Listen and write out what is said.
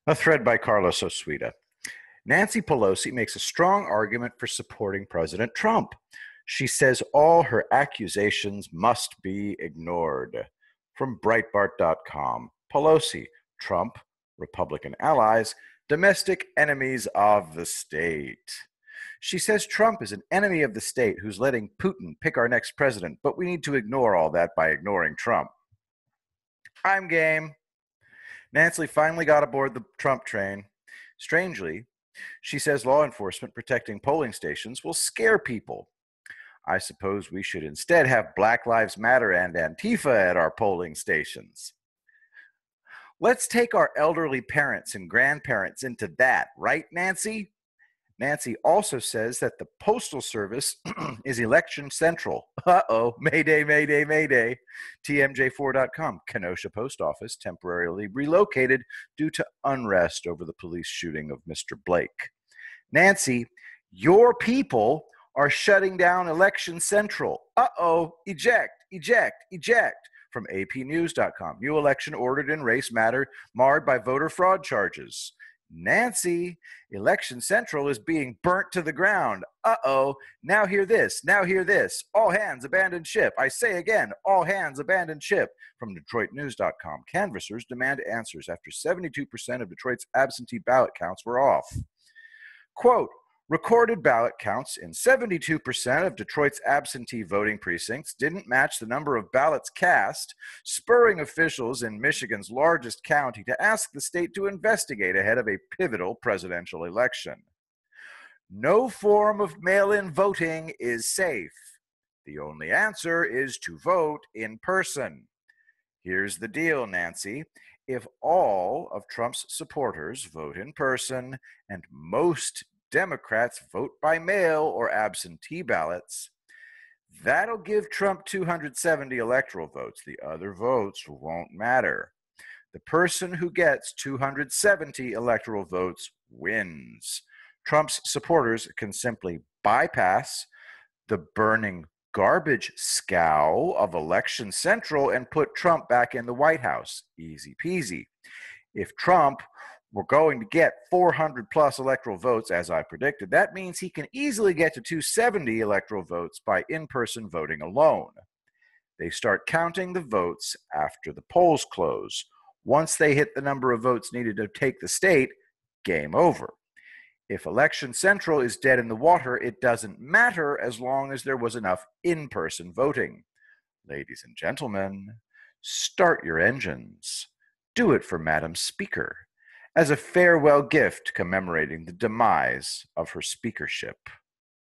A thread by Carlos Osuita. Nancy Pelosi makes a strong argument for supporting President Trump. She says all her accusations must be ignored. From Breitbart.com. Pelosi, Trump, Republican allies, domestic enemies of the state. She says Trump is an enemy of the state who's letting Putin pick our next president, but we need to ignore all that by ignoring Trump. I'm game. Nancy finally got aboard the Trump train. Strangely, she says law enforcement protecting polling stations will scare people. I suppose we should instead have Black Lives Matter and Antifa at our polling stations. Let's take our elderly parents and grandparents into that, right, Nancy? Nancy also says that the Postal Service is election central. Uh-oh, mayday, mayday, mayday. TMJ4.com, Kenosha Post Office temporarily relocated due to unrest over the police shooting of Mr. Blake. Nancy, your people are shutting down election central. Uh-oh, eject, eject, eject. From APnews.com, new election ordered in race matter marred by voter fraud charges. Nancy, Election Central is being burnt to the ground. Uh-oh, now hear this, now hear this. All hands abandon ship. I say again, all hands abandon ship. From DetroitNews.com, canvassers demand answers after 72% of Detroit's absentee ballot counts were off. Quote, recorded ballot counts in 72% of Detroit's absentee voting precincts didn't match the number of ballots cast, spurring officials in Michigan's largest county to ask the state to investigate ahead of a pivotal presidential election. No form of mail-in voting is safe. The only answer is to vote in person. Here's the deal, Nancy. If all of Trump's supporters vote in person and most Democrats vote by mail or absentee ballots, that'll give Trump 270 electoral votes. The other votes won't matter. The person who gets 270 electoral votes wins. Trump's supporters can simply bypass the burning garbage scow of Election Central and put Trump back in the White House. Easy peasy. If Trump were going to get 400 plus electoral votes, as I predicted, that means he can easily get to 270 electoral votes by in-person voting alone. They start counting the votes after the polls close. Once they hit the number of votes needed to take the state, game over. If Election Central is dead in the water, it doesn't matter as long as there was enough in-person voting. Ladies and gentlemen, start your engines. Do it for Madam Speaker, as a farewell gift commemorating the demise of her speakership.